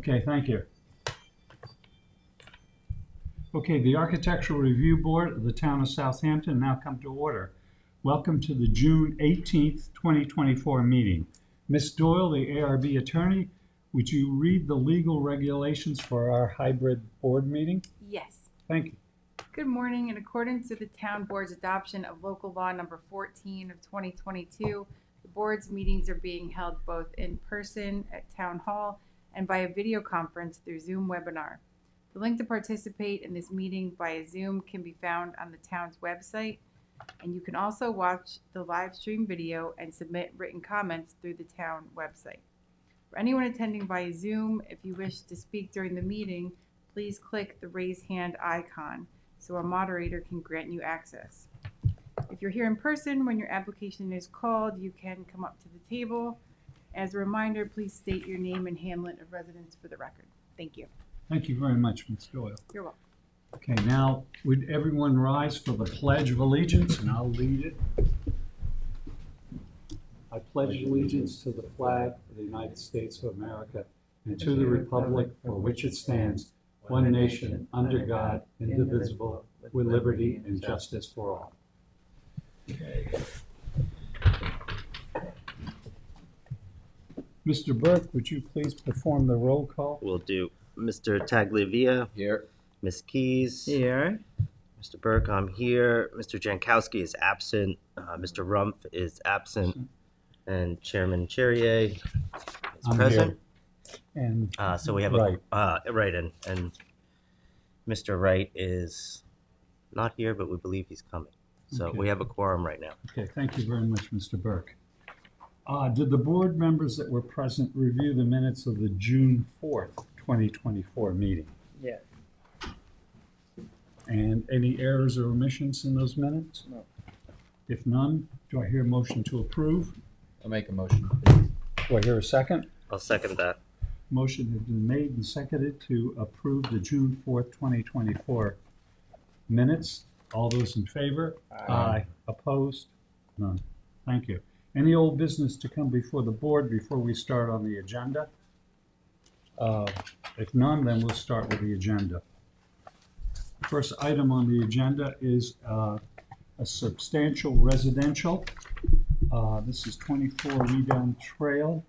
Okay, thank you. Okay, the Architectural Review Board of the Town of Southampton now come to order. Welcome to the June 18th, 2024 meeting. Ms. Doyle, the ARB attorney, would you read the legal regulations for our hybrid board meeting? Yes. Thank you. Good morning. In accordance with the Town Board's adoption of Local Law Number 14 of 2022, the board's meetings are being held both in person at Town Hall and via video conference through Zoom webinar. The link to participate in this meeting via Zoom can be found on the town's website, and you can also watch the live stream video and submit written comments through the town website. For anyone attending via Zoom, if you wish to speak during the meeting, please click the raise hand icon so a moderator can grant you access. If you're here in person, when your application is called, you can come up to the table. As a reminder, please state your name and hamlet of residence for the record. Thank you. Thank you very much, Ms. Doyle. You're welcome. Okay, now would everyone rise for the Pledge of Allegiance, and I'll lead it. I pledge allegiance to the flag of the United States of America and to the republic for which it stands, one nation, under God, indivisible, with liberty and justice for all. Okay. Mr. Burke, would you please perform the roll call? Will do. Mr. Tagliavia. Here. Ms. Keys. Here. Mr. Burke, I'm here. Mr. Jankowski is absent. Mr. Rumpf is absent. And Chairman Cherrier is present. Here. And so we have Wright. Right, and Mr. Wright is not here, but we believe he's coming. So Okay. we have a quorum right now. Okay, thank you very much, Mr. Burke. Did the board members that were present review the minutes of the June 4th, 2024 meeting? Yeah. And any errors or omissions in those minutes? No. If none, do I hear a motion to approve? I'll make a motion. Do I hear a second? I'll second that. Motion has been made and seconded to approve the June 4th, 2024 minutes. All those in favor? Aye. Opposed? None. Thank you. Any old business to come before the board before we start on the agenda? If none, then we'll start with the agenda. First item on the agenda is a substantial residential. This is 24 Redown Trail,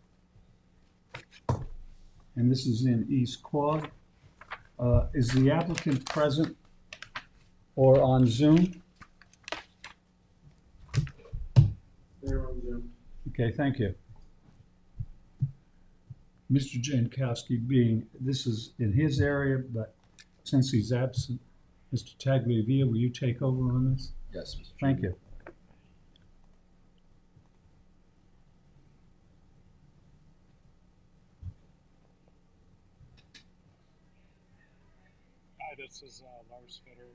and this is in East Quogue. Is the applicant present or on Zoom? They're on Zoom. Okay, thank you. Mr. Jankowski this is in his area, but since he's absent, Mr. Tagliavia, will you take over on this? Yes, Mr. Thank you. Hi, this is Lars Fitter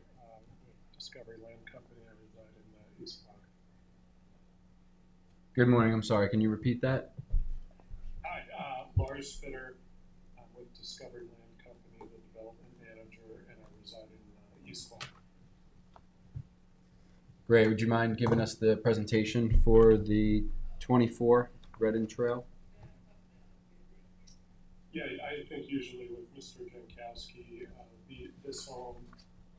with Discovery Land Company. I reside in East Quogue. Good morning. I'm sorry. Can you repeat that? Hi, Lars Fitter with Discovery Land Company, the development manager, and I reside in East Quogue. Great. Would you mind giving us the presentation for the 24 Redden Trail? Yeah, I think usually with Mr. Jankowski, this home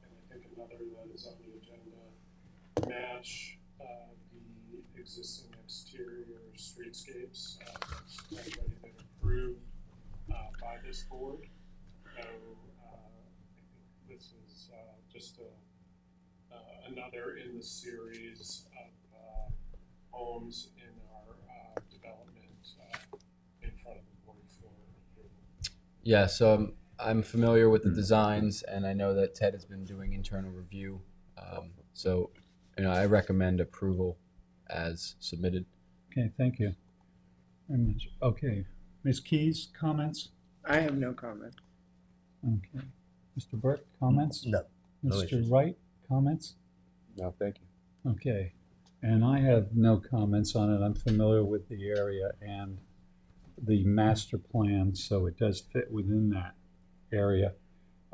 and I think another that is on the agenda match the existing exterior streetscapes that's already been approved by this board. So I think this is just another in the series of homes in our development in front of the board for approval. Yeah, so I'm familiar with the designs, and I know that Ted has been doing internal review. So, I recommend approval as submitted. Okay, thank you very much. Okay, Ms. Keys, comments? I have no comment. Okay. Mr. Burke, comments? No. No Mr. issues. Wright, comments? No, thank you. Okay, and I have no comments on it. I'm familiar with the area and the master plan, so it does fit within that area.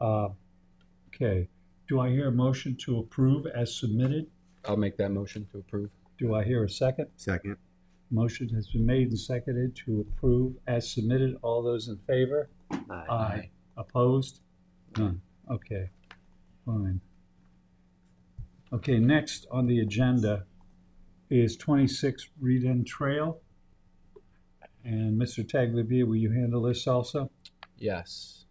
Okay, do I hear a motion to approve as submitted? I'll make that motion to approve. Do I hear a second? Second. Motion has been made and seconded to approve as submitted. All those in favor? Aye. Opposed? None. Okay, fine. Okay, next on the agenda is 26 Reed End Trail. And Mr. Tagliavia, will you handle this also? Yes.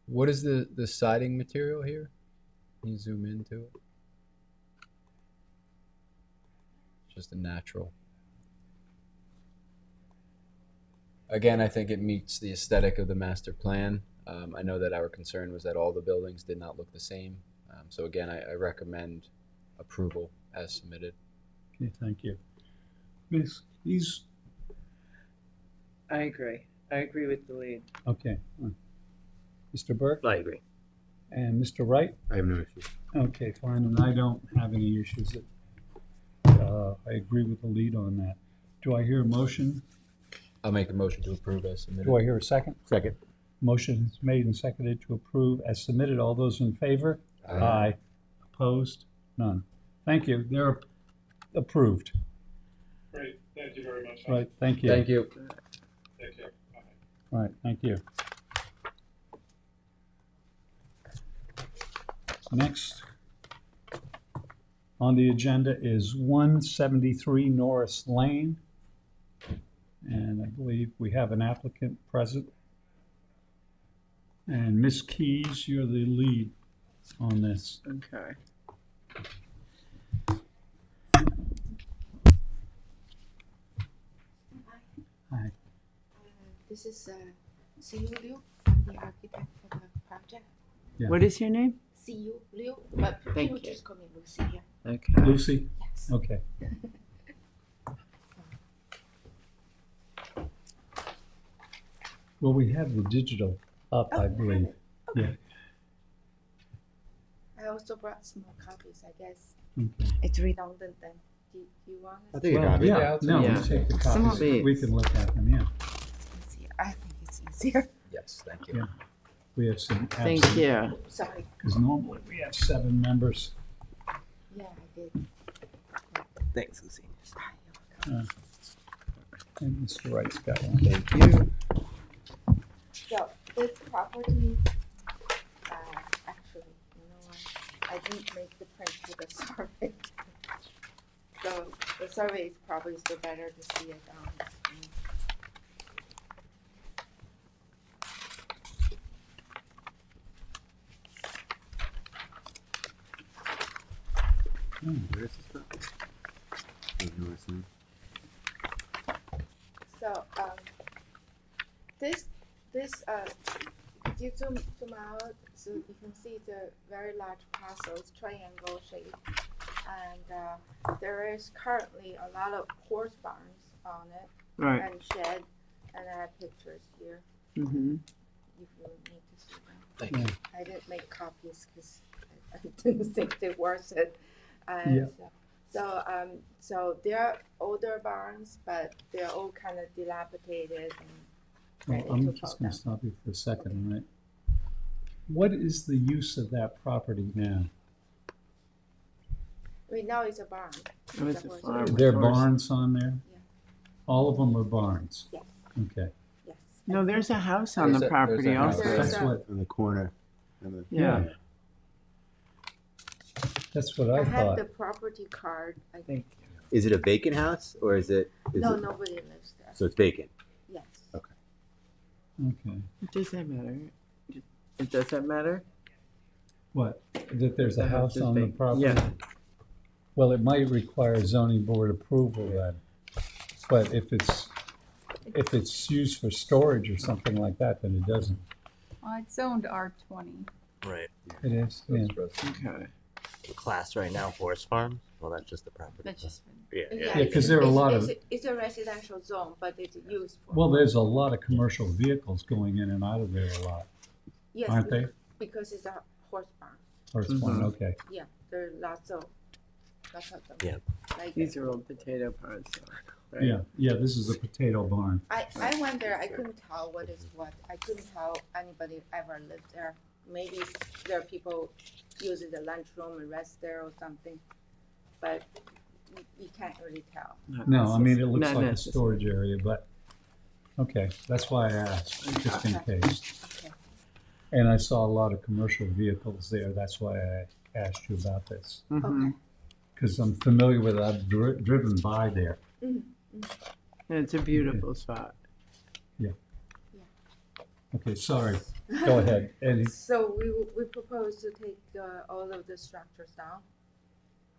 What is the siding material here? Can you zoom into it? Just a natural. Again, I think it meets the aesthetic of the master plan. I know that our concern was that all the buildings did not look the same. So again, I recommend approval as submitted. Okay, thank you. Miss, these, I agree. I agree with the lead. okay. Mr. Burke I agree. and Mr. Wright? I have no issue. Okay, fine, and I don't have any issues. I agree with the lead on that. Do I hear a motion? I'll make a motion to approve as submitted. Do I hear a second? Second. Motion is made and seconded to approve as submitted. All those in favor? Aye. Opposed? None. Thank you. They're approved. Great, thank you very much. Right, thank you. Thank you. Take care. Bye. Right, thank you. Next on the agenda is 173 Norris Lane. And I believe we have an applicant present. And Ms. Keys, you're the lead on this. Okay. Hi. This is Siyu Liu. I'm the architect for the project. Yeah. What is your name? Siyu Liu, but Thank people you. just call me Lucy here. Okay. Lucy? Yes. Okay. Well, we have the digital up, I believe. Yeah. I also brought small copies, I guess. Okay. It's redundant then. Do you want I'll it? take a Well, copy. yeah, no, we Yeah. take the Some copies, of it- we can look at them, yeah. Easier. I think it's easier. Yes, thank you. Yeah. We have some Thank absent, you. Sorry. because normally we have 7 members. Yeah, I did. Thanks, Lucy. Ah, you're welcome. And Mr. Wright's got one. Thank you. So this property, actually, you know what? I didn't make the print for the survey. So the survey is probably still better to see it on the screen. Where is this from? Oh, Norris Lane. So, if you zoom out, so you can see the very large parcels, triangle shape. And there is currently a lot of horse barns on it Right. and shed, and I have pictures here Mm-hmm. if you need to see them. Thank you. I didn't make copies because I didn't think they worth it. Yeah. So they're older barns, but they're all kind of dilapidated and ready Well, I'm to just fall gonna down. stop you for a second, all right? What is the use of that property now? Right now it's a barn. It was It's a horse farm. barn. Of There are course. barns on there? Yeah. All of them are barns? Yes. Okay. Yes. No, there's a house on There's the a- property there's a house. also. There's That's a- what, On the corner. On the- Yeah. that's what I I have thought. the property card. Thank you. Is it a vacant house or is it? No, nobody lives there. So it's vacant. Yes. Okay. Does that matter? It does that matter? What, that there's a The house is on the vacant. property? Yeah. Well, it might require zoning board approval then. But if it's used for storage or something like that, then it doesn't. It's zoned R20. Right. It is, yeah. Okay. Class right now, horse farm. Well, that's just the property. That's just, Yeah, Yeah, 'cause there are a lot of- It's a residential zone, but it's used for. Well, there's a lot of commercial vehicles going in and out of there a lot, Yes, aren't they? because it's a horse barn. Horse barn, Mhm. okay. Yeah, there are lots of them. Yeah. Like These are old potato parts, though, right? Yeah, this is a potato barn. I wonder, I couldn't tell what is what. I couldn't tell anybody ever lived there. Maybe there are people using the lunchroom and rest there or something, but you can't really tell. Not No, I mean, it necessarily. looks Not like a necessarily. storage area, but Okay, that's why I asked, just in Okay. case. Okay. And I saw a lot of commercial vehicles there, that's why I asked you about this. Mhm. Okay. Because I'm familiar with it, I've driven by there. Mm. It's a beautiful spot. Okay, sorry, go ahead, Eddie. So we propose to take all of the structures down.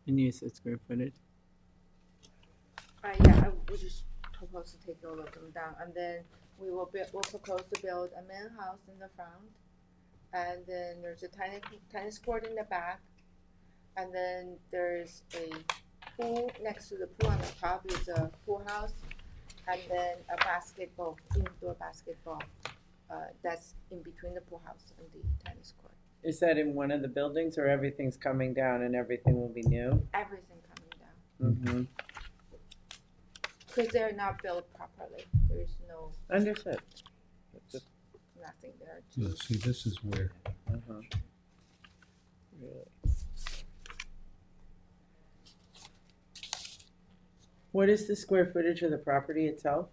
And use the square footage. Yeah, we just propose to take all of them down, and then we'll propose to build a main house in the front, and then there's a tennis court in the back, and then there's a pool next to the pool. On the top is a pool house, and then a basketball, indoor basketball. That's in between the pool house and the tennis court. Is that in one of the buildings or everything's coming down and everything will be new? Everything coming down Mm-hmm. because they're not built properly. There's no Understood. nothing there Yeah, to. see, this is where, Uh-huh. Really. What is the square footage of the property itself?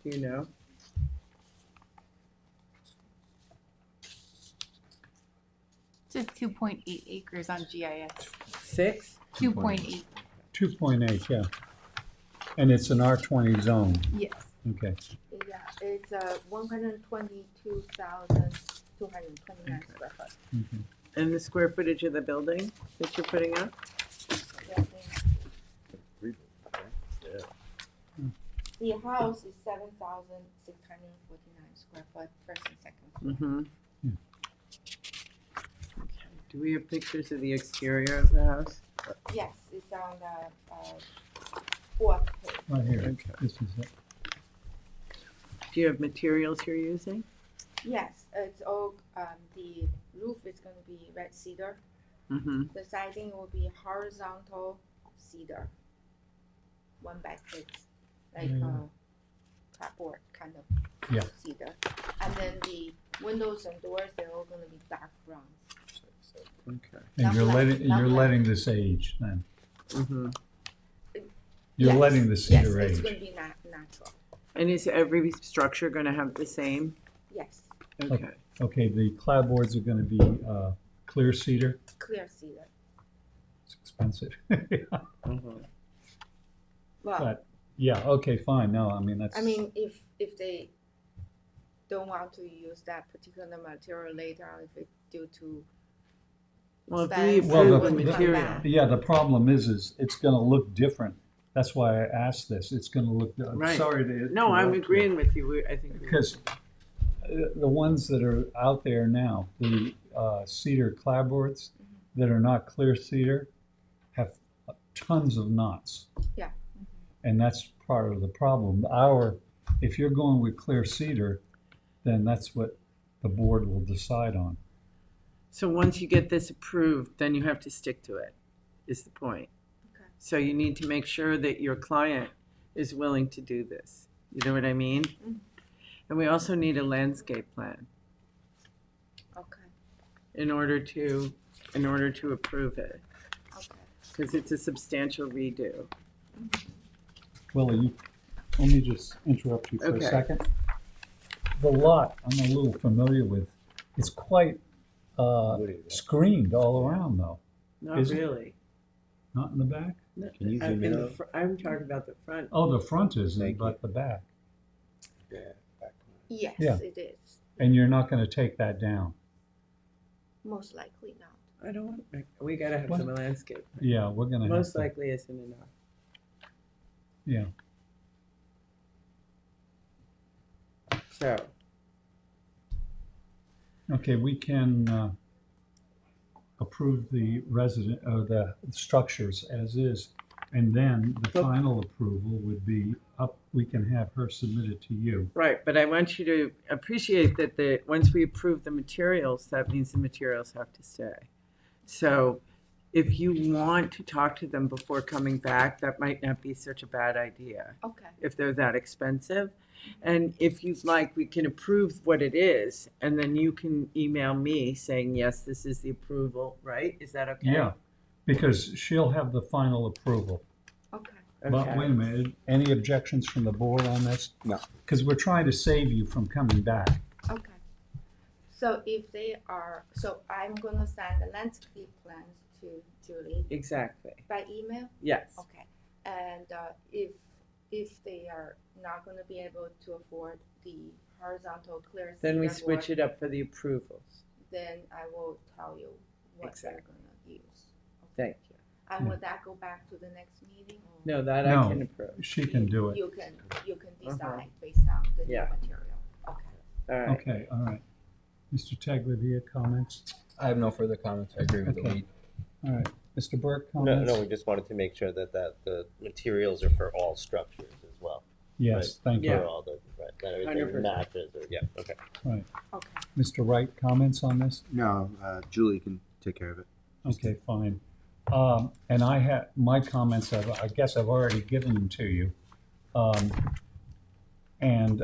Do you know? It says 2.8 acres on GIS. 6? 2.8, 2.8, yeah. And it's an R20 zone, yes. okay. Yeah, it's 122,229 square foot. Mhm. And the square footage of the building that you're putting up? The house is 7,649 square foot, first and second floor. Mm-hmm. Hmm. Do we have pictures of the exterior of the house? Yes, it's on the fourth page. Right here, Okay. this is it. Do you have materials you're using? Yes, it's all, the roof is gonna be red cedar. Mm-hmm. The siding will be horizontal cedar. 1x6, like clapboard kind of Yeah. cedar. And then the windows and doors, they're all gonna be dark brown. Okay. And Not you're black, letting, not you're black. letting this age then? Mm-hmm. You're Yes, letting the cedar Yes, it's age? gonna be natural, And is every structure gonna have the same? yes, Okay. Okay, the clapboards are gonna be clear cedar? clear cedar. It's expensive. Mm-hmm. Well, But, yeah, okay, fine, no, I mean, that's. I mean, if they don't want to use that particular material later on, if it's due to Well, if we expense, Well, approve the- the when we come material. back. Yeah, the problem is it's gonna look different. That's why I asked this. It's gonna look, I'm Right. sorry to. No, I'm interrupt you. agreeing with you. I think. Because the ones that are out there now, the cedar clapboards that are not clear cedar have tons of knots. Yeah. And that's part of the problem. If you're going with clear cedar, then that's what the board will decide on. So once you get this approved, then you have to stick to it, is the point. Okay. So you need to make sure that your client is willing to do this. You know what I mean? Mhm. And we also need a landscape plan Okay, in order to approve it, okay. because it's a substantial redo. Willie, let me just interrupt you for a Okay. second. The lot, I'm a little familiar with, it's quite screened all around though, Not Is it? really. not in the back? No, Can you zoom in the on it? I'm talking about the front. Oh, the front isn't, Thank you. but the back. Yeah, back Yes, Yeah. it is, And you're not gonna take that down? most likely not. I don't want, we gotta have What? some landscape. Yeah, we're gonna have Most to, likely isn't enough. yeah. So, Okay, we can approve the the structures as is. And then the Well- final approval would be up, we can have her submit it to you. right, but I want you to appreciate that once we approve the materials, that means the materials have to stay. So if you want to talk to them before coming back, that might not be such a bad idea Okay, if they're that expensive. And if you'd like, we can approve what it is, and then you can email me saying, yes, this is the approval, right? Is that okay? Yeah, because she'll have the final approval. okay. But Okay. wait a minute, any objections from the board on this? No. Because we're trying to save you from coming back. Okay. So if they are, so I'm gonna send the landscape plans to Julie Exactly. by email? Yes. Okay. And if they are not gonna be able to afford the horizontal clear Then we cedar switch board, it up for the approvals. then I will tell you what Exactly. they're gonna use. Thank you. And will that go back to the next meeting? No, that No. I can approve. She can do it. You can decide based on the new Yeah. material. Okay. All right. Okay, all right. Mr. Teglia, comments? I have no further comments. I agree with the Okay. lead. All right. Mr. Burke, No, comments? no, we just wanted to make sure that the materials are for all structures as well. Yes, thank you. For all the, right, that everything 100%. matches or, yeah, okay. Right. Okay. Mr. Wright, comments on this? No, Julie can take care of it. Okay, fine. And I have, my comments, I guess I've already given them to you. And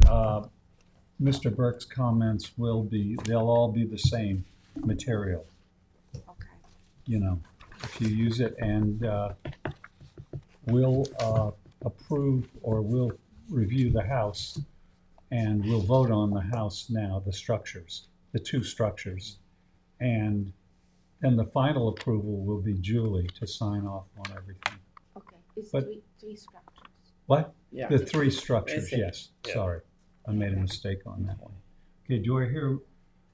Mr. Burke's comments will be, they'll all be the same material, Okay. you know, if you use it, and we'll approve, or we'll review the house, and we'll vote on the house now, the structures, the two structures. And then the final approval will be Julie to sign off on everything. Okay. It's But- three structures. What? Yeah. The three structures, I see. yes, Yeah. sorry, I made a mistake on that one. Okay, do I hear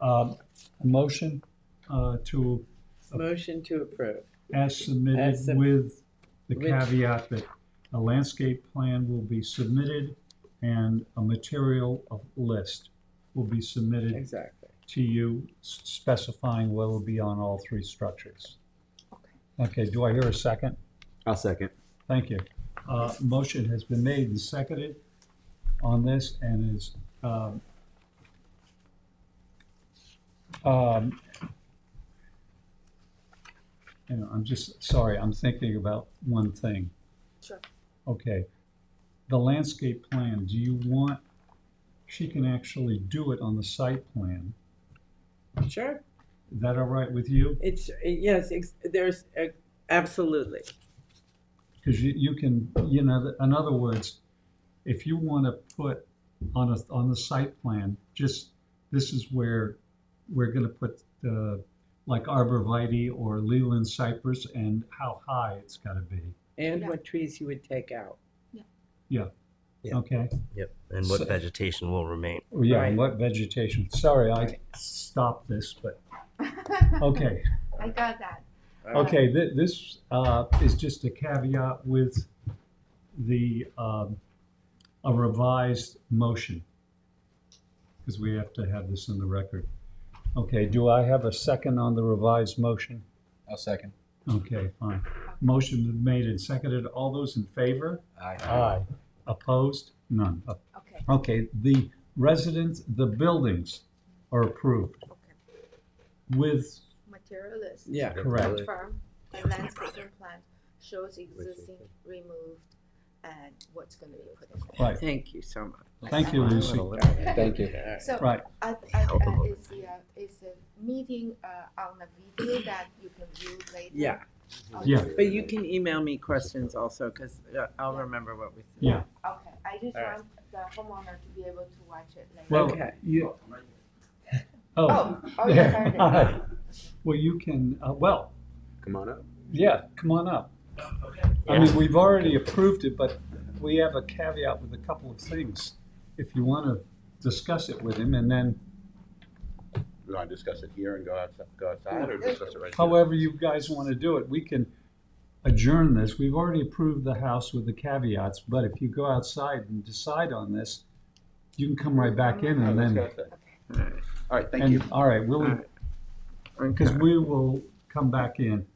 a motion to, Motion to approve. as submitted As sub- with the with- caveat that a landscape plan will be submitted and a material list will be submitted Exactly. to you specifying what will be on all three structures? Okay. Okay, do I hear a second? I'll second. Thank you. Motion has been made and seconded on this, and is, you know, I'm just, sorry, I'm thinking about one thing. Sure. Okay, the landscape plan, do you want, she can actually do it on the site plan. Sure. Is that all right with you? It's, yes, there's, absolutely. Because you can, you know, in other words, if you want to put on the site plan, just, this is where we're going to put like arborvitae or Leland cypress and how high it's got to be. And Yeah. what trees you would take out. Yeah. Okay? Yep, and what So- vegetation will remain. Oh, yeah, and Right. what vegetation? Sorry, I Right. stopped this, but, okay. I got that. Okay, this is just a caveat with the, a revised motion, because we have to have this in the record. Okay, do I have a second on the revised motion? I'll second. Okay, fine. Motion is made and seconded. All those in favor? Aye. Aye. Opposed? None. Okay. Okay, the residents, the buildings are approved Okay. with, Material list. Yeah. correct. Confirm the landscaping plan shows existing, removed, and what's gonna be put in there. Right. Thank you so much. Thank you, Lucy. Thank you. So, Right. is the meeting, on the video that you can view later? Yeah, Okay. Yeah. but you can email me questions also, because I'll remember what we said. Yeah. Okay, I just All right. want the homeowner to be able to watch it later. Well, Okay. you, Oh, you heard it. Hi. Well, you can, well, Come on up. yeah, come on up. I mean, we've already approved it, but we have a caveat with a couple of things. If you want to discuss it with him, and then We want to discuss it here and go outside or discuss it right here? however you guys want to do it, we can adjourn this. We've already approved the house with the caveats, but if you go outside and decide on this, you can come right back in and then, Discuss it. All right, thank you. and, all right, we'll, because Okay. we will come back in.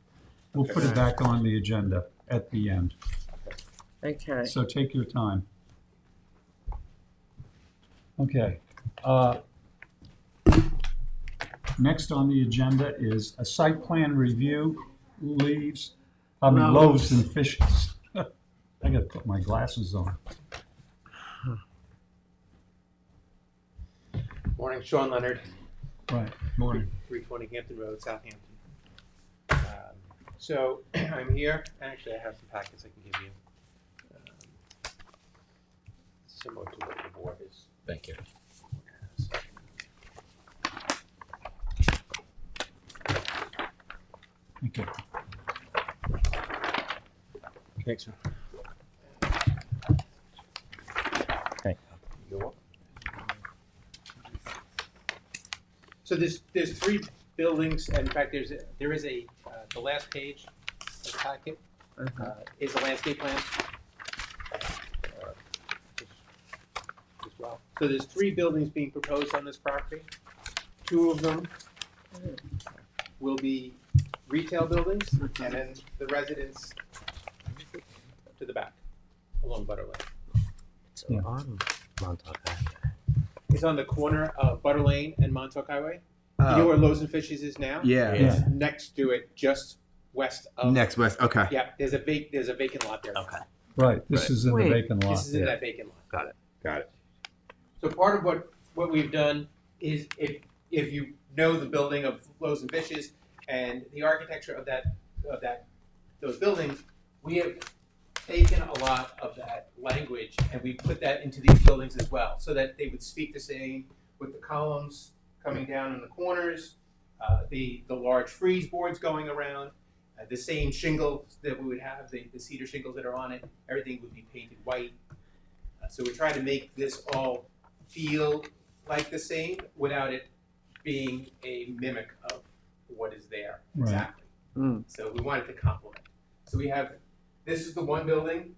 We'll put it back on the agenda at the end. Okay. So take your time. Okay. Next on the agenda is a site plan review, loaves and fishes. I gotta put my glasses on. Morning, Sean Leonard, Right, morning. 320 Hampton Road, Southampton. So I'm here, actually I have some packets I can give you. similar to what the board is. Thank you. Thank you. Thanks, sir. You're welcome. So there's three buildings, and in fact, there is a, the last page of the packet is a landscape plan. As well. So there's three buildings being proposed on this property. Two of them will be retail buildings, and then the residents to the back along Butter Lane. It's Yeah. on Montauk Highway. It's on the corner of Butter Lane and Montauk Highway. You know where Loaves and Fishes is now? Yeah. Yeah. Next to it, just west of. Next west. Okay. Yeah, there's a vacant lot there. Okay. Right, this Right. is in the Wait, vacant lot. This is in yeah. that vacant lot. Got it. So part of what we've done is if you know the building of Loaves and Fishes and the architecture of those buildings, we have taken a lot of that language and we put that into these buildings as well, so that they would speak the same with the columns coming down in the corners, the large frieze boards going around, the same shingles that we would have, the cedar shingles that are on it, everything would be painted white. So we're trying to make this all feel like the same without it being a mimic of what is there Right. exactly. Mm. So we wanted to complement. So we have, this is the one building,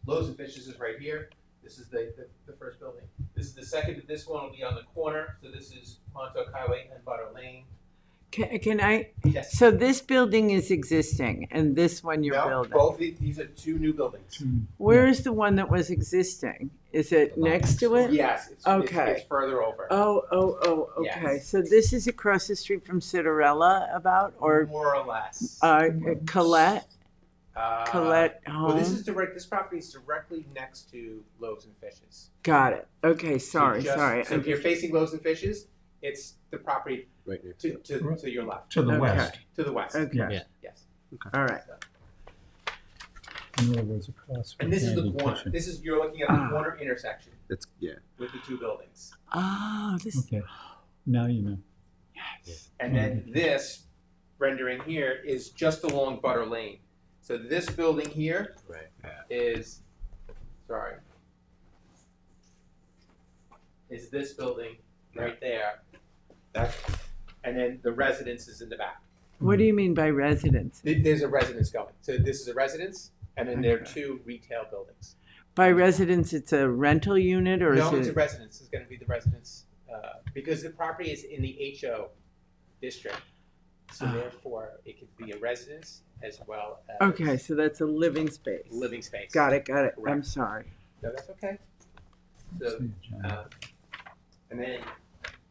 Loaves and Fishes is right here. This is the first building. This is the second, this one will be on the corner, so this is Montauk Highway and Butter Lane. Can I? Yes. So this building is existing, and this one you're No, building. both these are two new buildings. Where is the one that was existing? Is it next to it? Yes, Okay. it's further over. Oh, okay. Yes. So this is across the street from Cinderella, about, or more or less. Colette Well, this home? is direct. This property is directly next to Loaves and Fishes. Got it. Okay, sorry. So if you're facing Loaves and Fishes, it's the property Right next. to your left, To the Okay. west, to the west. Okay. Yeah. Yes. All right. in other words, across. And this is the Candy corner. Kitchen. This is, you're looking at the corner intersection That's yeah. with the two buildings. Oh, this. Okay, now you know. And then this rendering here is just along Butter Lane. So this building here Right. is, is this building right there. And then the residence is in the back. What do you mean by residence? There's a residence going. So this is a residence, and then there are Okay. two retail buildings. By residence, it's a rental unit, or No, is it's a it? residence. It's going to be the residence because the property is in the HO district. So therefore, it could be a residence as well as Okay, so that's a living space. living space. Got it. I'm Correct. sorry. No, that's okay. So,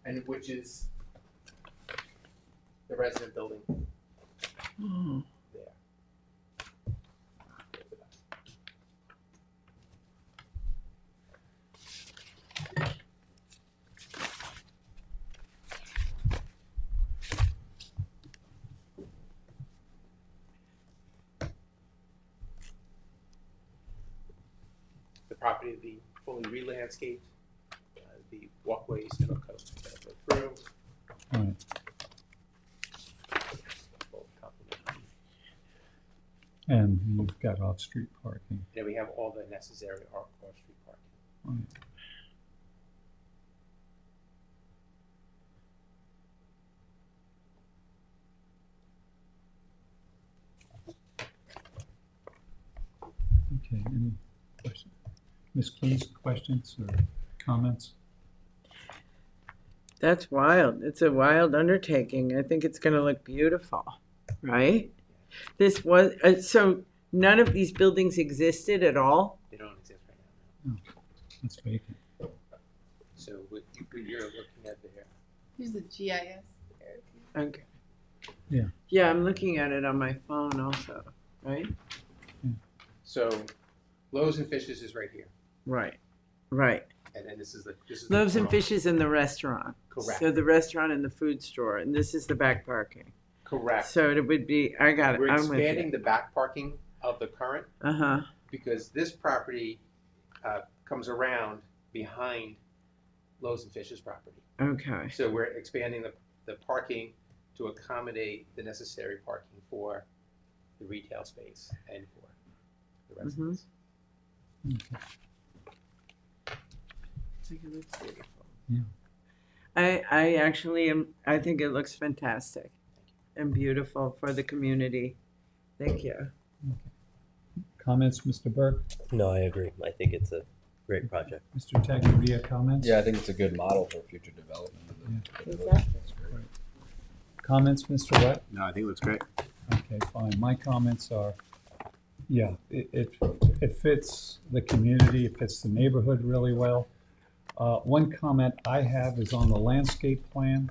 and which is the resident building Oh. there. The property will be fully re-landscaped. The walkways that'll go through. Right. Both complement. And you've got off-street parking. Then we have all the necessary off-street parking. Right. Okay, any questions? Ms. Keys, questions or comments? That's wild. It's a wild undertaking. I think it's going to look beautiful, right? This was so none of these buildings existed at all. They don't exist right now. It's vacant. So what you're looking at there. Here's the GIS. Okay. Yeah. Yeah, I'm looking at it on my phone also, right? So Loaves and Fishes is right here. Right. And then this is the Loaves and front. Fishes in the restaurant. Correct. So the restaurant and the food store, and this is the back parking. Correct. So it would be. I got it. We're I'm with expanding you. the back parking of the current Uh huh. because this property comes around behind Loaves and Fishes property. Okay. So we're expanding the parking to accommodate the necessary parking for the retail space and for the residents. I think it looks beautiful. Yeah. I actually am, I think it looks fantastic and beautiful for the community. Thank you. Comments, Mr. Burke? No, I agree. I think it's a great project. Mr. Tagliavia, comments? Yeah, I think it's a good model for future development. Exactly. That's great. Comments, Mr. Wright? No, I think it looks great. Okay, fine. My comments are, yeah, it fits the community, it fits the neighborhood really well. One comment I have is on the landscape plan.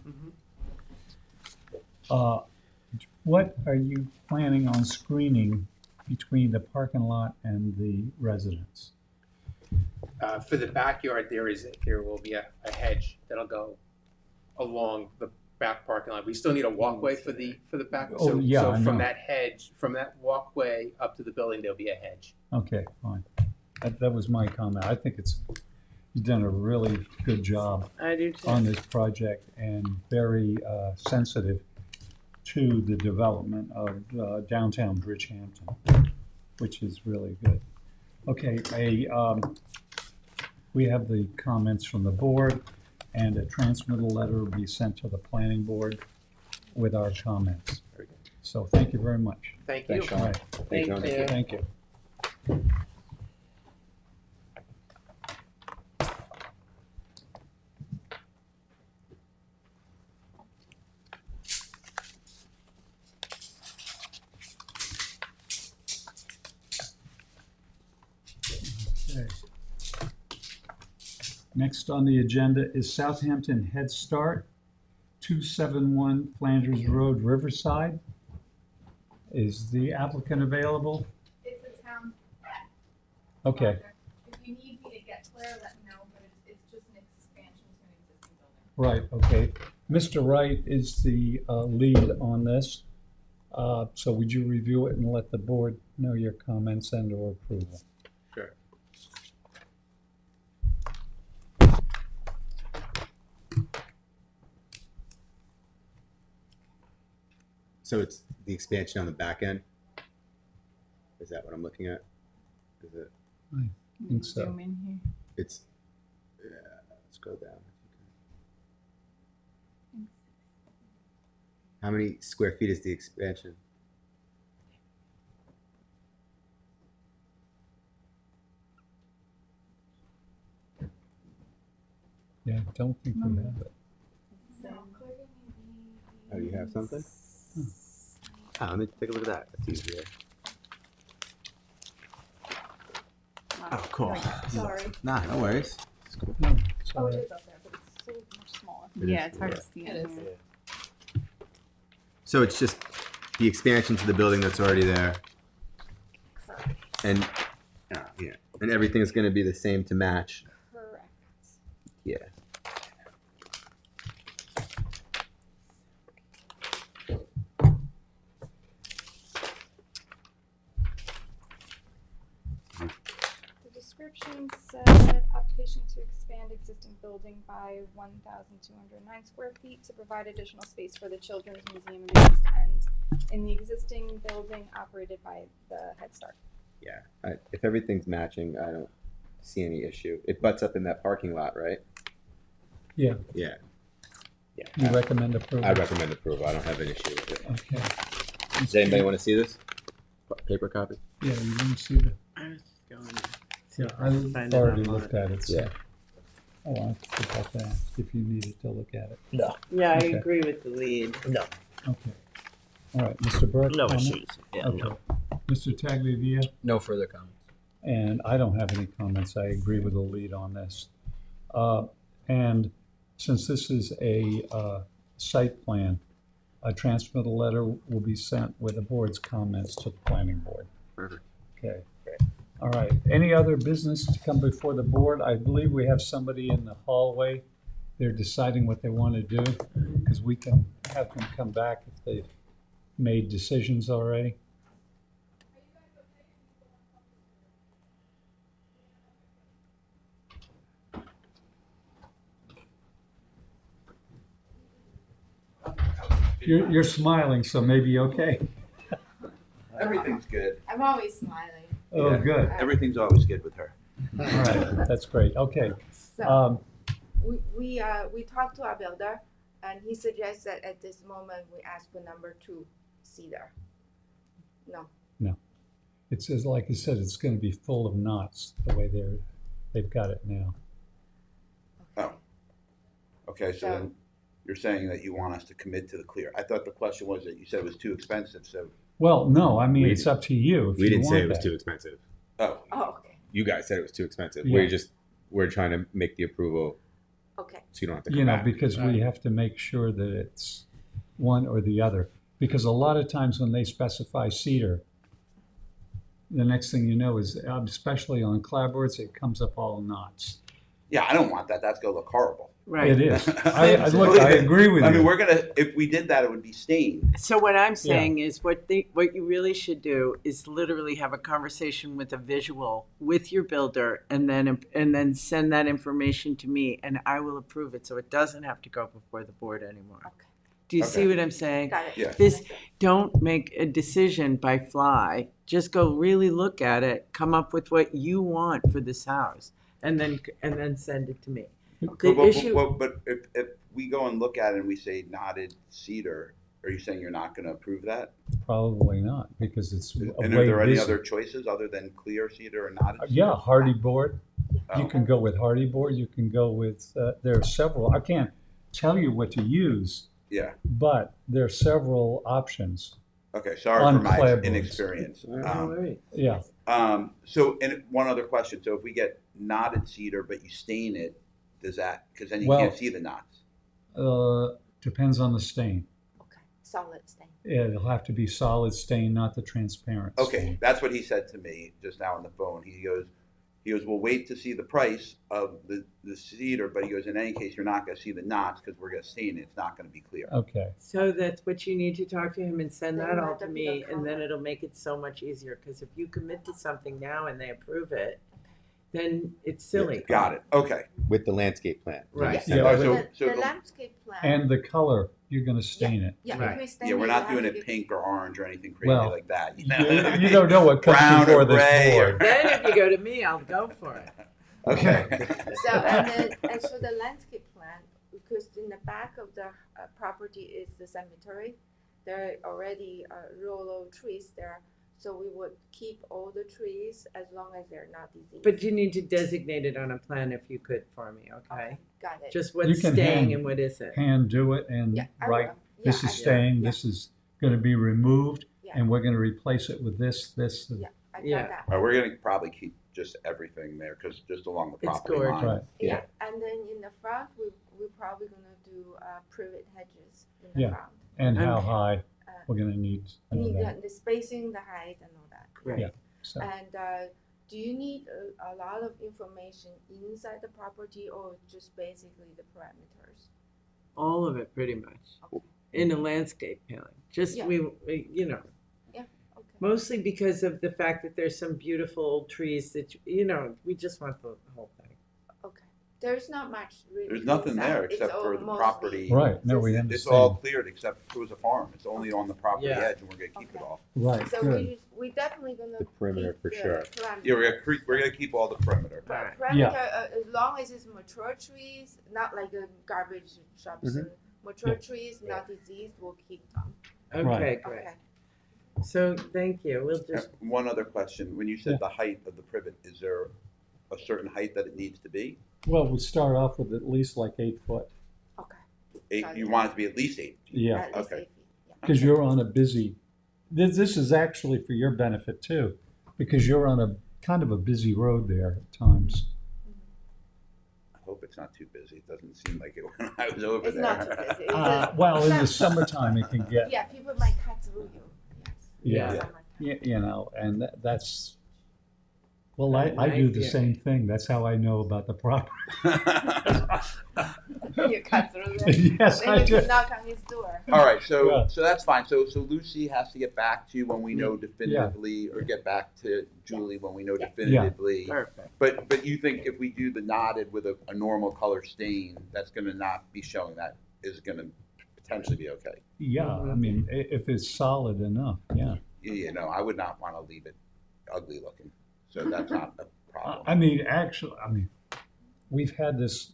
What are you planning on screening between the parking lot and the residence? For the backyard, there will be a hedge that'll go along the back parking lot. We still need a walkway for the back. Oh, So, yeah, so I from know. that hedge, from that walkway up to the building, there'll be a hedge. Okay, fine. That was my comment. I think you've done a really good job I do too. on this project and very sensitive to the development of downtown Bridgehampton, which is really good. Okay, we have the comments from the board, and a transmittal letter will be sent to the planning board with our comments. Very good. So thank you very much. Thank you. Thanks, All Sean. right, Thank Sean. you. thank you. Okay. Next on the agenda is Southampton Head Start, 271 Flanders Road, Riverside. Is the applicant available? It's a town. Okay, project. If you need me to get Claire, let me know, but it's just an expansion to an existing building. right, okay. Mr. Wright is the lead on this. So would you review it and let the board know your comments and or approval? Sure. So it's the expansion on the back end? Is that what I'm looking at? Is it, I think so. Zoom in here. it's, yeah, let's go down. How many square feet is the expansion? Yeah, I don't think we have it. No, Claire gave me the. Oh, you have something? Oh, let me take a look at that. That's easier. Oh, cool. Sorry. Nah, no worries. No, it's Oh, all it right. is up there, but it's so much smaller. Yeah, it's hard to see. It on is. here. So it's just the expansion to the building that's already there, Sorry. and yeah, and everything's going to be the same to match. Correct. Yeah. The description said application to expand existing building by 1,209 square feet to provide additional space for the Children's Museum of the East End in the existing building operated by the Head Start. Yeah. If everything's matching, I don't see any issue. It butts up in that parking lot, right? Yeah, Yeah. you recommend approval? I recommend approval. I don't have an issue with it. Okay. Does anybody want to see this? Paper copy? Yeah, you didn't see the, I was just going to yeah, Find I've it already online. looked at it, so. Yeah. Oh, I forgot to ask if you needed to look at it. No, Yeah, I Okay. agree with the lead. no, Okay. All right, Mr. Burke? no comment? issues. Yeah, Okay. no. Mr. Tagliavia? No further comments. And I don't have any comments. I agree with the lead on this. And since this is a site plan, a transmittal letter will be sent with the board's comments to the planning board. Perfect. Okay. All right. Any other business to come before the board? I believe we have somebody in the hallway. They're deciding what they want to do, because we can have them come back if they've made decisions already. You're smiling, so maybe okay. Everything's good. I'm always smiling. Oh, Yeah. good. Everything's always good with her. All right, that's great. Okay. So we talked to our builder, and he suggests that at this moment we ask for number 2 cedar. No. It says, like you said, it's going to be full of knots the way they've got it now. Okay. Oh. Okay, so then you're saying that you want us to commit to the clear. I thought the question was that you said it was too expensive, so. Well, no, I mean, We it's up to you. If We you didn't say want it was that. too expensive. Oh, Oh, okay. You guys said it was too expensive. Yeah. We're trying to make the approval Okay. so you don't have to come You know, back. because we have to make sure that it's one or the other. Because a lot of times when they specify cedar, the next thing you know is, especially on clapboards, it comes up all knots. yeah, I don't want that. That's gonna look horrible. Right. It is. Look, I agree with I you. mean, we're gonna, if we did that, it would be stained. So what I'm saying is what you really should do is literally have a conversation with a visual with your builder and then send that information to me and I will approve it so it doesn't have to go before the board anymore. Okay. Do you Okay. see what I'm saying? Got it. Yeah. This don't make a decision by fly. Just go really look at it, come up with what you want for this house and then send it to me. The issue But if we go and look at it and we say knotted cedar, are you saying you're not gonna approve that? Probably not, because it's And way are there any busy. other choices other than clear cedar or knotted cedar? Yeah, hardy board. Oh. You can go with hardy board. You can go with, there are several. I can't tell you what to use, Yeah, but there are several options. okay, sorry On for my clapboards. inexperience. all right. Yeah. So, and one other question, so if we get knotted cedar, but you stain it, does that, because then you Well- can't see the knots. Depends on the stain. Okay. Solid stain. It'll have to be solid stain, not the transparent Okay, stain. that's what he said to me just now on the phone. He goes, we'll wait to see the price of the cedar, but he goes, in any case, you're not gonna see the knots because we're gonna stain it. It's not gonna be clear. Okay. So that's what you need to talk to him and send Then that you all have to to me, put a and then color. it'll make it so much easier. Because if you commit to something now and they approve it, then it's silly. Got it, okay. With the landscape plan. Right. Yes. Yeah, The landscape plan. And the color, you're going to stain it. yeah, Right. if we stain Yeah, we're you not have doing to it get- pink or orange or anything crazy Well, like that. You don't know what comes Brown or before this gray or- board. Then if you go to me, I'll go for it. Okay. So and so the landscape plan, because in the back of the property is the cemetery, there are already a row of trees there. So we would keep all the trees as long as they're not diseased. But you need to designate it on a plan if you could for me, okay? Got it. Just You what's can staying hand- and what isn't. Hand do it and yeah, I write, will. this Yeah, is I- staying, yeah, this is going to be removed, Yeah. and we're going to replace it with this. Yeah. I got Yeah. that. All right, we're gonna probably keep just everything there, because just along the It's property gorgeous. line. Right. Yeah. And then in the front, we're probably gonna do privet hedges in the Yeah. front. And how Okay. high Uh, we're going to need to know need that. the spacing, the height, and all that. Great. Yeah. So, And do you need a lot of information inside the property or just basically the parameters? All of it, pretty much. Okay. In a landscape plan. Just, Yeah. we, you know, Okay. mostly because of the fact that there's some beautiful old trees that, you know, we just want the whole thing. Okay. There's not much really. There's nothing inside. there It's except all for the mostly- property. right. No, we Just- understand. It's all cleared except it was a farm. It's only on the property Yeah. edge, and we're gonna keep it Okay. all. Right, So good. we definitely gonna. The perimeter keep for the sure. parameter. Yeah, we're gonna keep all the perimeter. Right. Parameter, as long as it's mature trees, not like garbage shrubs Mhm. and mature Yeah. trees, not diseased, we'll keep them. Okay, Right. great. Okay. So, thank you. We'll just, One other question, when you said Yeah. the height of the privet, is there a certain height that it needs to be? Well, we start off with at least like 8 foot. Okay. You want it to be at least 8? Yeah. At least Okay. 8 feet. Yeah. Because you're on a busy, this is actually for your benefit too, because you're on a kind of a busy road there at times. I hope it's not too busy. It doesn't seem like it when I was over It's there. not too busy. It's Well, in the not- summertime it can get, Yeah, people might cut through you. Yes. yeah, Summertime. you know, and that's, well, I do the Yeah. same thing. That's how I know about the property. You cut through them. Yes, I Then you do. can knock on his door. All right, so Yeah. so that's fine. So Lucy has to get back to you when we know definitively, or get back to Julie when we know Yeah. definitively. perfect. But you think if we do the knotted with a normal color stain, that's going to not be showing that is going to potentially be okay. Yeah, I mean, if it's solid enough, yeah. You know, I would not want to leave it ugly looking, so that's not a problem. I mean, actually, we've had this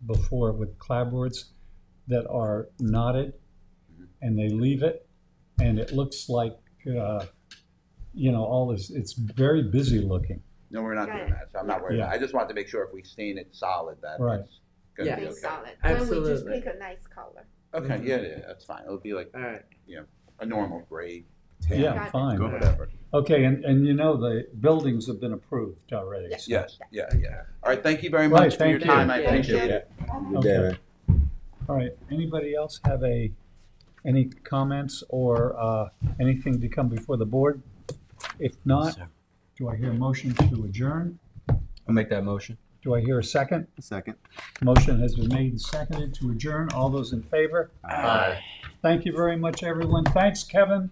before with clapboards that are knotted, and they leave it, and it looks like, you know, all this, it's very busy looking. No, we're not doing that, so I'm not worried. Yeah. I just want to make sure if we stain it solid that Right. it's gonna be Yeah. okay. Solid. Then we just Absolutely. pick a nice color. Okay, yeah, that's fine. It'll be like, All right. a normal gray, tan, Yeah, fine. Got whatever. Okay, and you know, the buildings have been approved already. Yes. so- Yes, yeah. All right, thank you very Right, much for your thank you. time. I Yeah. appreciate it. Good day, Okay. man. All right, anybody else have any comments or anything to come before the board? If not, Sir. do I hear a motion to adjourn? I'll make that motion. Do I hear a second? A second. Motion has been made and seconded to adjourn. All those in favor? Aye. Thank you very much, everyone. Thanks, Kevin.